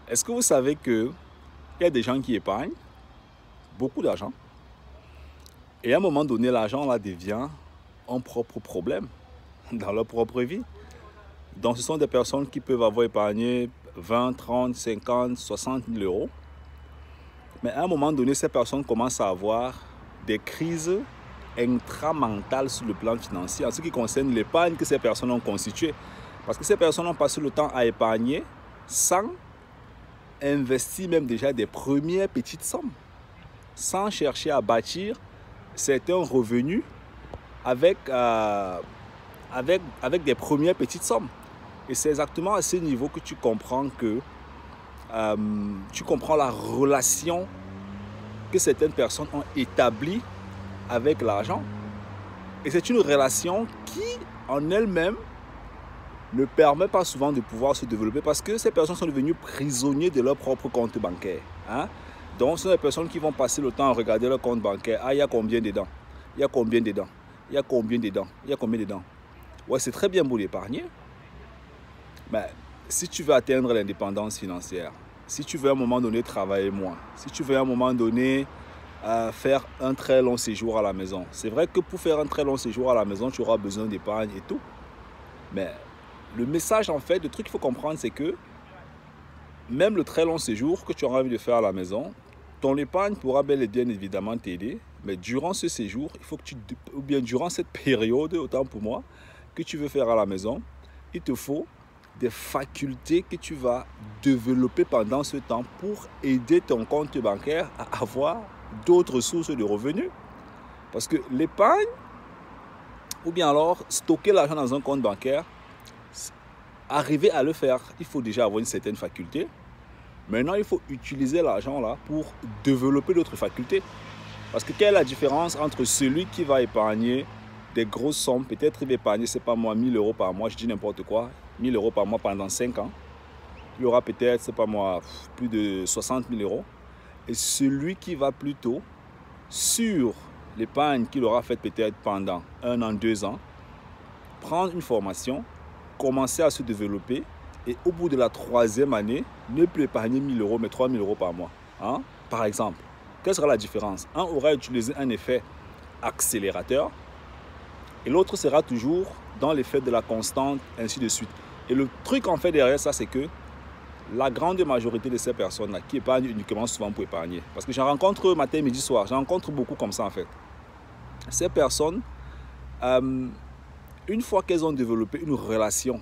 Est-ce que vous savez qu'il y a des gens qui épargnent beaucoup d'argent et à un moment donné, l'argent là devient un propre problème dans leur propre vie. Donc ce sont des personnes qui peuvent avoir épargné 20, 30, 50, 60 000 euros. Mais à un moment donné, ces personnes commencent à avoir des crises intramentales sur le plan financier en ce qui concerne l'épargne que ces personnes ont constituée. Parce que ces personnes ont passé le temps à épargner sans investir même déjà des premières petites sommes, sans chercher à bâtir certains revenus avec des premières petites sommes. Et c'est exactement à ce niveau que tu comprends la relation que certaines personnes ont établie avec l'argent. Et c'est une relation qui, en elle-même, ne permet pas souvent de pouvoir se développer parce que ces personnes sont devenues prisonniers de leur propre compte bancaire. Donc, ce sont des personnes qui vont passer le temps à regarder leur compte bancaire. Ah, il y a combien dedans? Il y a combien dedans? Il y a combien dedans? Il y a combien dedans? Ouais, c'est très bien beau d'épargner. Mais si tu veux atteindre l'indépendance financière, si tu veux à un moment donné travailler moins, si tu veux à un moment donné faire un très long séjour à la maison, c'est vrai que pour faire un très long séjour à la maison, tu auras besoin d'épargne et tout. Mais le message, en fait, le truc qu'il faut comprendre, c'est que même le très long séjour que tu auras envie de faire à la maison, ton épargne pourra bel et bien évidemment t'aider. Mais durant ce séjour, il faut que ou bien durant cette période, autant pour moi, que tu veux faire à la maison, il te faut des facultés que tu vas développer pendant ce temps pour aider ton compte bancaire à avoir d'autres sources de revenus. Parce que l'épargne, ou bien alors stocker l'argent dans un compte bancaire, arriver à le faire, il faut déjà avoir une certaine faculté. Maintenant, il faut utiliser l'argent là pour développer d'autres facultés. Parce que quelle est la différence entre celui qui va épargner des grosses sommes, peut-être il va épargner, c'est pas moi, 1000 euros par mois, je dis n'importe quoi, 1000 euros par mois pendant 5 ans. Il y aura peut-être, c'est pas moi, plus de 60 000 euros. Et celui qui va plutôt sur l'épargne qu'il aura faite peut-être pendant 1 an, 2 ans, prendre une formation, commencer à se développer et au bout de la 3e année, ne plus épargner 1000 euros mais 3000 euros par mois. Par exemple, quelle sera la différence? Un aura utilisé un effet accélérateur et l'autre sera toujours dans l'effet de la constante, ainsi de suite. Et le truc en fait derrière ça, c'est que la grande majorité de ces personnes-là qui épargnent uniquement souvent pour épargner, parce que j'en rencontre matin, midi, soir, j'en rencontre beaucoup comme ça en fait. Ces personnes, une fois qu'elles ont développé une relation,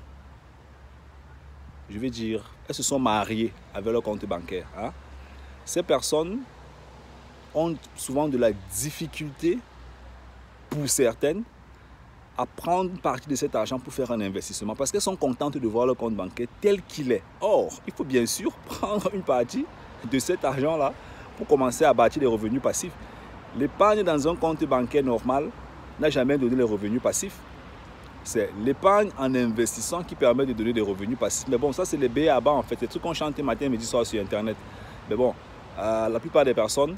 je vais dire, elles se sont mariées avec leur compte bancaire. Ces personnes ont souvent de la difficulté, pour certaines, à prendre une partie de cet argent pour faire un investissement parce qu'elles sont contentes de voir leur compte bancaire tel qu'il est. Or, il faut bien sûr prendre une partie de cet argent-là pour commencer à bâtir des revenus passifs. L'épargne dans un compte bancaire normal n'a jamais donné les revenus passifs. C'est l'épargne en investissant qui permet de donner des revenus passifs. Mais bon, ça c'est les b.a.-ba en fait. C'est tout qu'on chante matin, midi, soir sur Internet. Mais bon, la plupart des personnes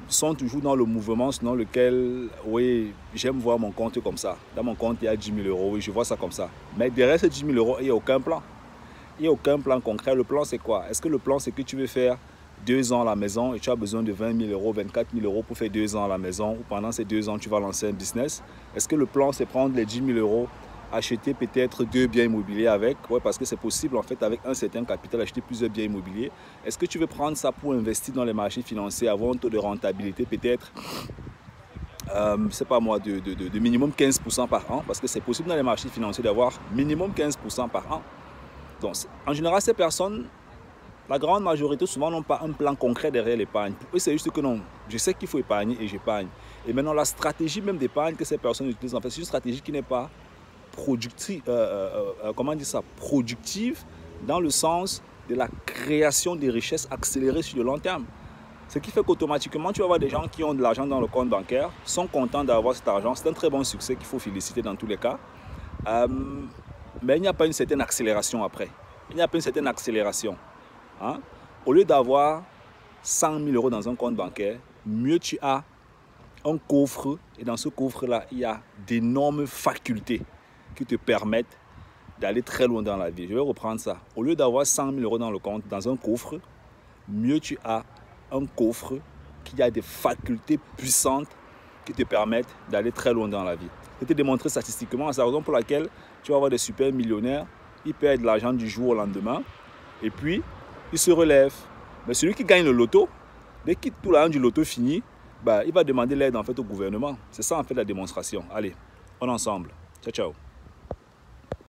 sont toujours dans le mouvement dans lequel, oui, j'aime voir mon compte comme ça. Dans mon compte, il y a 10 000 euros, oui, je vois ça comme ça. Mais derrière ces 10 000 euros, il n'y a aucun plan. Il n'y a aucun plan concret. Le plan, c'est quoi? Est-ce que le plan, c'est que tu veux faire 2 ans à la maison et tu as besoin de 20 000 euros, 24 000 euros pour faire 2 ans à la maison ou pendant ces 2 ans, tu vas lancer un business? Est-ce que le plan, c'est prendre les 10 000 euros, acheter peut-être 2 biens immobiliers avec? Oui, parce que c'est possible, en fait, avec un certain capital, acheter plusieurs biens immobiliers. Est-ce que tu veux prendre ça pour investir dans les marchés financiers, avoir un taux de rentabilité peut-être, c'est pas moi, de minimum 15% par an? Parce que c'est possible dans les marchés financiers d'avoir minimum 15% par an. Donc, en général, ces personnes, la grande majorité, souvent, n'ont pas un plan concret derrière l'épargne. Pour eux, c'est juste que non, je sais qu'il faut épargner et j'épargne. Et maintenant, la stratégie même d'épargne que ces personnes utilisent, en fait, c'est une stratégie qui n'est pas productive, productive dans le sens de la création de richesses accélérées sur le long terme. Ce qui fait qu'automatiquement, tu vas avoir des gens qui ont de l'argent dans le compte bancaire, sont contents d'avoir cet argent. C'est un très bon succès qu'il faut féliciter dans tous les cas. Mais il n'y a pas une certaine accélération après. Il n'y a pas une certaine accélération. Au lieu d'avoir 100 000 euros dans un compte bancaire, mieux tu as un coffre et dans ce coffre-là, il y a d'énormes facultés qui te permettent d'aller très loin dans la vie. Je vais reprendre ça. Au lieu d'avoir 100 000 € dans le compte, dans un coffre, mieux tu as un coffre qui a des facultés puissantes qui te permettent d'aller très loin dans la vie. C'était démontré statistiquement, c'est la raison pour laquelle tu vas avoir des super millionnaires, ils perdent de l'argent du jour au lendemain, et puis ils se relèvent. Mais celui qui gagne le loto, dès que tout l'argent du loto finit, il va demander l'aide en fait au gouvernement. C'est ça en fait la démonstration. Allez, on est ensemble. Ciao, ciao.